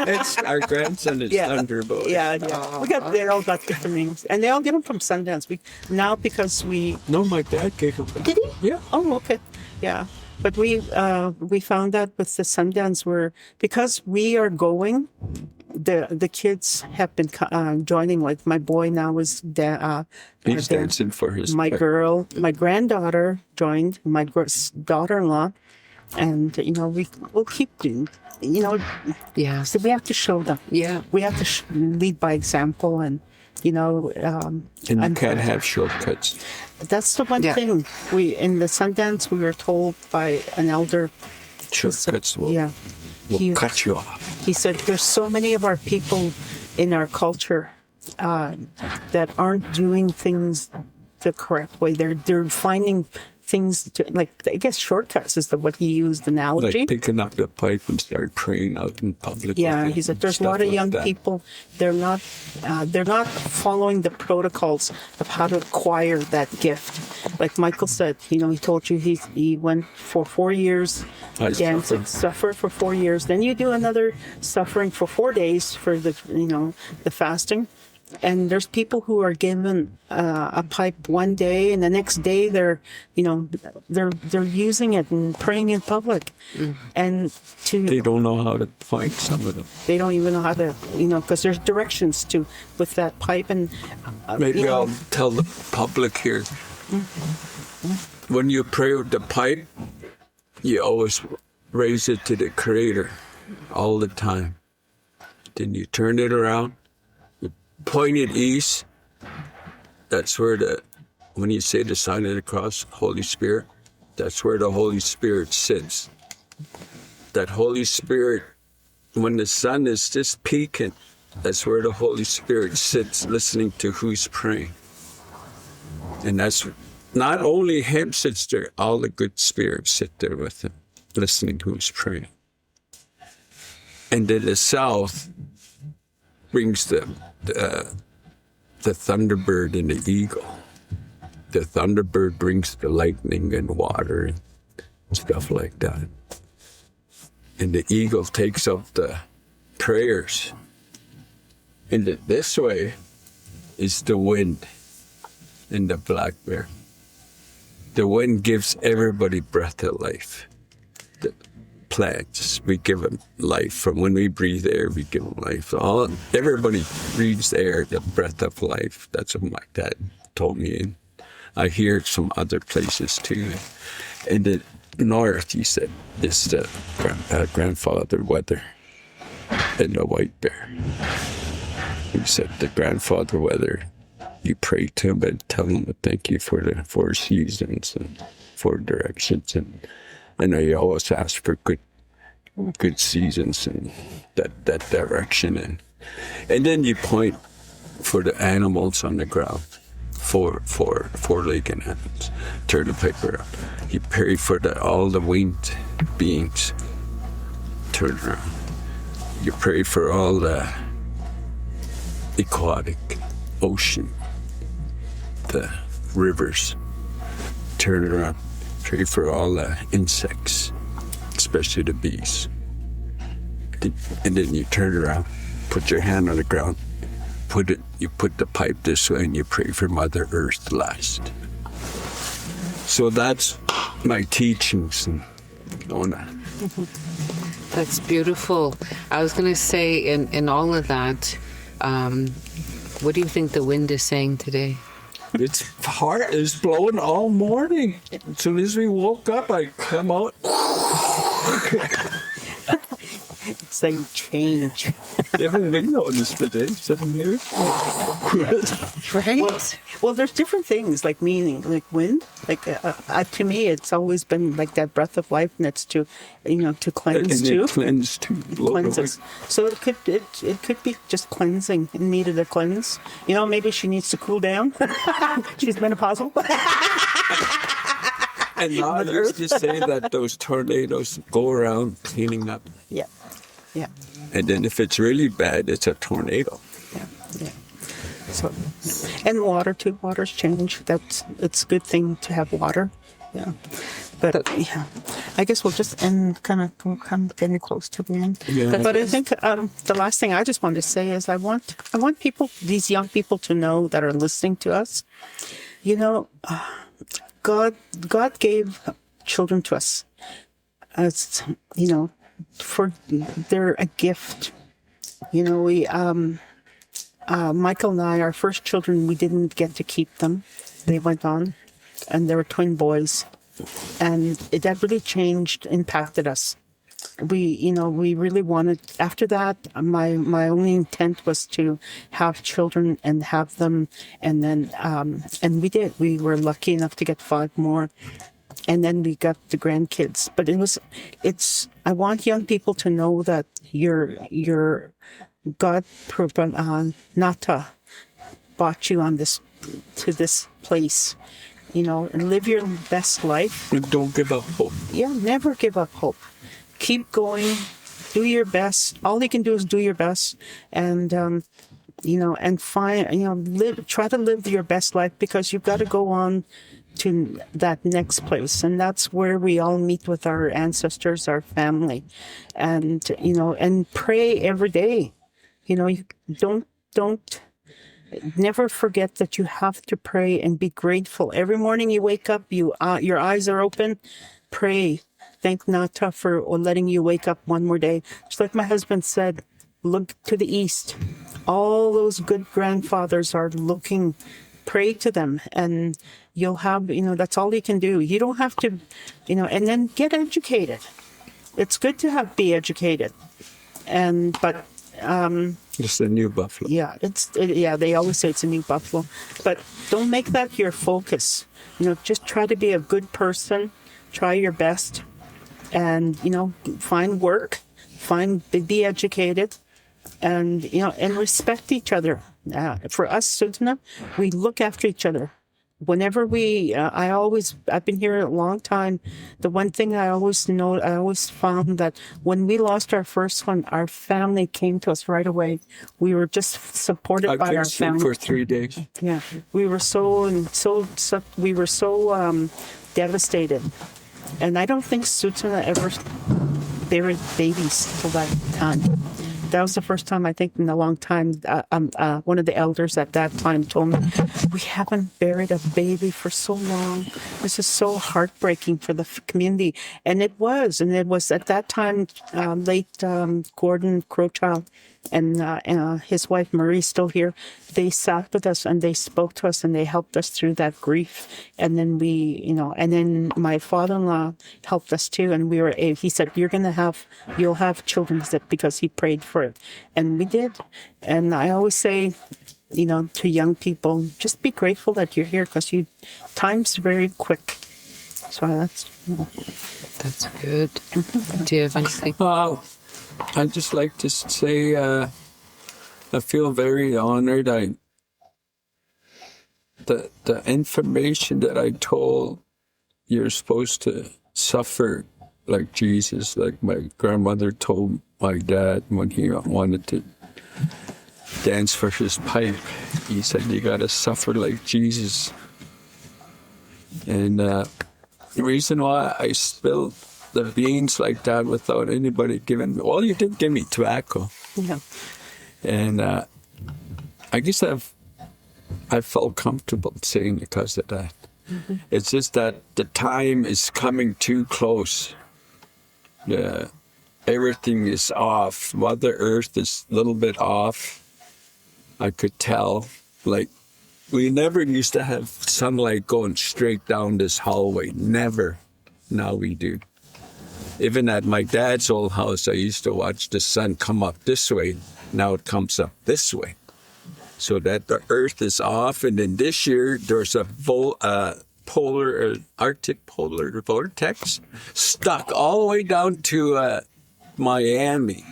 It's our grandson is Thunderbolt. Yeah. They all got different names, and they all get them from Sundance. Because No, my dad gave him. Did he? Yeah. Oh, okay. Yeah. But we found out with the Sundance because we are going, the kids have been joining. Like my boy now is He's dancing for his. My granddaughter joined. My daughter-in-law, and we'll keep doing. Yeah. So we have to show them. Yeah. We have to lead by example, and and you can't have shortcuts. That's the one thing. In the Sundance, we were told by an elder. Shortcuts will cut you off. He said, "There's so many of our people in our culture that aren't doing things the correct way. They're finding things I guess shortcuts is what he used analogy. Like picking up the pipe and start praying out in public. Yeah, he said there's a lot of young people. They're not following the protocols of how to acquire that gift. Like Michael said, he told you he went for 4 years dancing, suffered for 4 years. Then you do another suffering for 4 days for the fasting. And there's people who are given a pipe one day, and the next day they're using it and praying in public, and they don't know how to find some of them. They don't even know how to, because there's directions with that pipe, and maybe I'll tell the public here. When you pray with the pipe, you always raise it to the Creator all the time. Then you turn it around. Pointed east, that's where when you say the sign of the cross, Holy Spirit, that's where the Holy Spirit sits. That Holy Spirit, when the sun is just peaking, that's where the Holy Spirit sits, listening to who's praying. And that's not only him sits there, all the good spirits sit there with him, listening to who's praying. And to the south brings the thunderbird and the eagle. The thunderbird brings the lightning and water and stuff like that. And the eagle takes up the prayers. And this way is the wind and the black bear. The wind gives everybody breath of life. The plants, we give them life. From when we breathe air, we give them life. Everybody breathes air, the breath of life. That's what my dad told me. And I hear it from other places too. In the north, he said, is the grandfather weather and the white bear. He said the grandfather weather, you pray to him and tell him to thank you for the 4 seasons and 4 directions. And I always ask for good seasons and that direction. And then you point for the animals on the ground, four-legged animals. Turn the paper up. You pray for all the winged beings. Turn around. You pray for all the aquatic ocean, the rivers. Turn around. Pray for all the insects, especially the bees. And then you turn around, put your hand on the ground, you put the pipe this way, and you pray for Mother Earth last. So that's my teachings. That's beautiful. I was going to say, in all of that, what do you think the wind is saying today? Its heart is blowing all morning. As soon as we woke up, I come out. It's like change. You haven't been noticed today, 7 years. Right? Well, there's different things like meaning, like wind. Like to me, it's always been like that breath of life, and it's to, to cleanse And too. it cleansed too. Cleanses. So it could be just cleansing. It needed a cleanse. Maybe she needs to cool down. She's menopausal. And now I used to say that those tornadoes go around cleaning up. Yeah. Yeah. And then if it's really bad, it's a tornado. Yeah. Yeah. So, and water too. Water's change. It's a good thing to have water. Yeah. But yeah, I guess we'll just end kind of getting close to the end. Yeah. But I think the last thing I just wanted to say is I want people, these young people, to know that are listening to us. God gave children to us as they're a gift. We Michael and I, our first children, we didn't get to keep them. They went on, and they were twin boys, and that really impacted us. We really wanted. After that, my only intent was to have children and have them, and then and we did. We were lucky enough to get 5 more, and then we got the grandkids. But I want young people to know that your God, Nata, brought you to this place, and live your best life. And don't give up hope. Yeah, never give up hope. Keep going. Do your best. All you can do is do your best, and and find, try to live your best life, because you've got to go on to that next place, and that's where we all meet with our ancestors, our family, and and pray every day. You don't never forget that you have to pray and be grateful. Every morning you wake up, your eyes are open, pray. Thank Nata for letting you wake up one more day. Just like my husband said, look to the east. All those good grandfathers are looking. Pray to them, and you'll have, that's all you can do. You don't have to, and then get educated. It's good to be educated. But it's the new buffalo. yeah, they always say it's a new buffalo, but don't make that your focus. Just try to be a good person, try your best, and find work, be educated, and and respect each other. For us, Tsuut'ina, we look after each other. Whenever I've been here a long time. The one thing I always found that when we lost our first one, our family came to us right away. We were just supported by our family for 3 days. Yeah, we were so devastated, and I don't think Tsuut'ina ever buried babies till that time. That was the first time, I think, in a long time. One of the elders at that time told me, we haven't buried a baby for so long. This is so heartbreaking for the community. And it was at that time, late Gordon Crowchild and his wife Marie, still here, they sat with us and they spoke to us and they helped us through that grief. And then and then my father-in-law helped us too. And he said, you'll have children, he said, because he prayed for it. And we did. And I always say, to young people, just be grateful that you're here, because time's very quick. So That's good. Do you have anything? I'd just like to say I feel very honored. The information that I told, you're supposed to suffer like Jesus, like my grandmother told my dad when he wanted to dance for his pipe. He said, you got to suffer like Jesus. And the reason why I spilled the beans like that without anybody giving me, well, you did give me tobacco. Yeah. And I guess I felt comfortable saying because of that. Mm-hmm. It's just that the time is coming too close. Everything is off. Mother Earth is a little bit off. I could tell, like We never used to have sunlight going straight down this hallway. Never. Now we do. Even at my dad's old house, I used to watch the sun come up this way. Now it comes up this way. So that the earth is off. And then this year, there's a Arctic polar vortex stuck all the way down to Miami.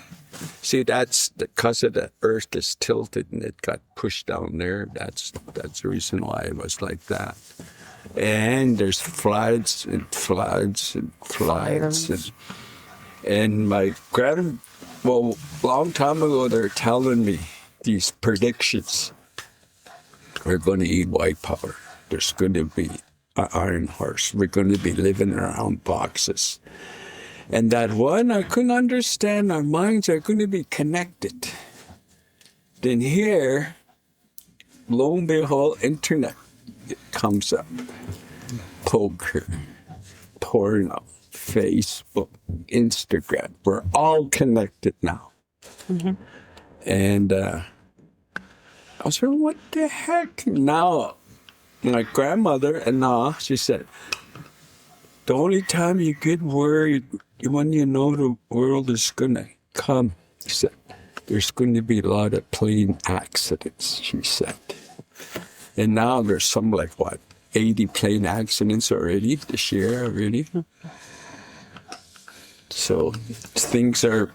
See, that's because of the earth is tilted and it got pushed down there. That's the reason why it was like that. And there's floods and floods and floods. And my long time ago, they're telling me these predictions. We're going to eat white power. There's going to be an iron horse. We're going to be living around boxes. And that one, I couldn't understand. Our minds are going to be connected. Then here, lo and behold, internet it comes up. Poker, porno, Facebook, Instagram. We're all connected now. Mm-hmm. And I was wondering, what the heck? Now, my grandmother, she said, the only time you get worried when you know the world is going to come, she said, there's going to be a lot of plane accidents, she said. And now there's some 80 plane accidents already this year already. So things are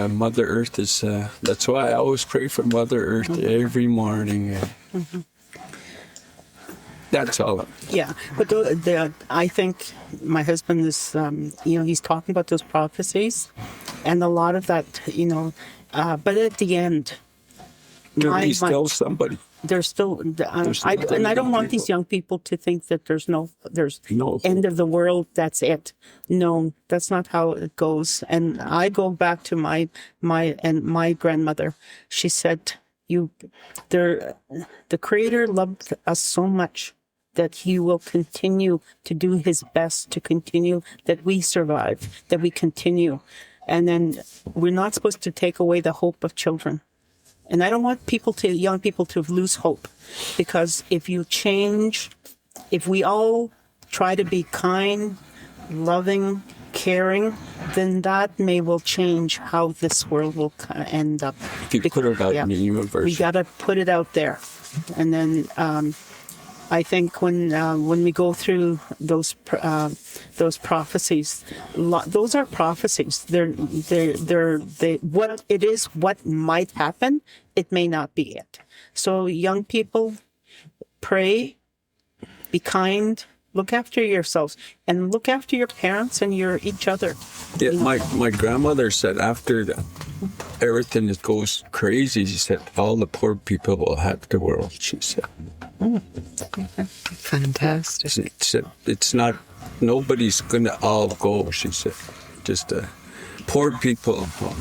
Mother Earth is, that's why I always pray for Mother Earth every morning. That's all. Yeah, but I think my husband is, he's talking about those prophecies, and a lot of that, but at the end, he's still somebody. There's still, I don't want these young people to think that there's no end of the world. That's it. No, that's not how it goes. And I go back to my grandmother. She said, the Creator loved us so much that He will continue to do His best to continue that we survive, that we continue. And then we're not supposed to take away the hope of children. And I don't want young people to lose hope, because if we all try to be kind, loving, caring, then that will change how this world will end up. If you put it out in the universe. We got to put it out there. And then I think when we go through those prophecies, those are prophecies. What it is, what might happen, it may not be it. So young people, pray, be kind, look after yourselves, and look after your parents and each other. Yeah, my grandmother said after everything goes crazy, she said all the poor people will have the world. She said. Fantastic. She said it's not, nobody's gonna all go. She said, just poor people will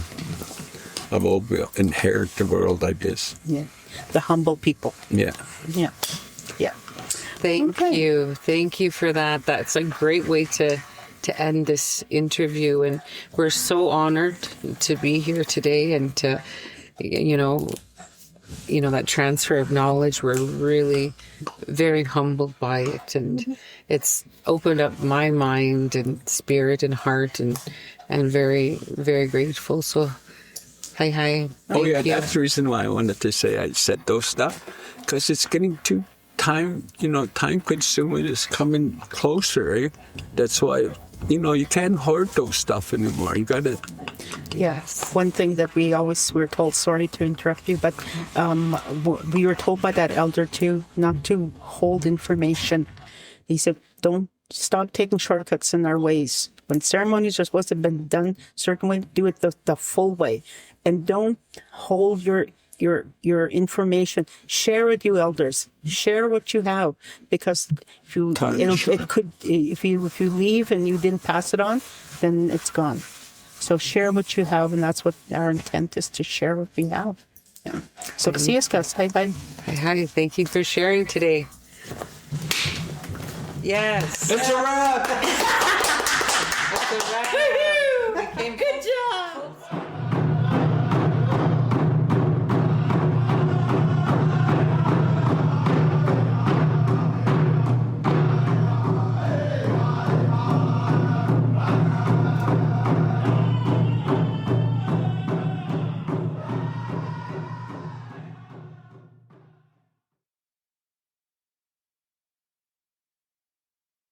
inherit the world, I guess. Yeah, the humble people. Yeah. Yeah. Yeah. Thank you for that. That's a great way to end this interview, and we're so honored to be here today, and to that transfer of knowledge. We're really very humbled by it, and it's opened up my mind and spirit and heart, and very, very grateful. So hi. Oh yeah, that's the reason why I wanted to say I said those stuff, because it's getting too time consuming. Is coming closer, eh? That's why, you can't hoard those stuff anymore. You got to. Yes. One thing that we're told, sorry to interrupt you, but we were told by that elder too, not to hold information. He said, don't stop taking shortcuts in our ways. When ceremonies are supposed to have been done a certain way, do it the full way. And don't hold your information. Share with you elders. Share what you have, because if you leave and you didn't pass it on, then it's gone. So share what you have, and that's what our intent is, to share what we have. Yeah. So see us, guys. Hi. Hi. Thank you for sharing today. Yes. It's a wrap. It's a wrap. Good job.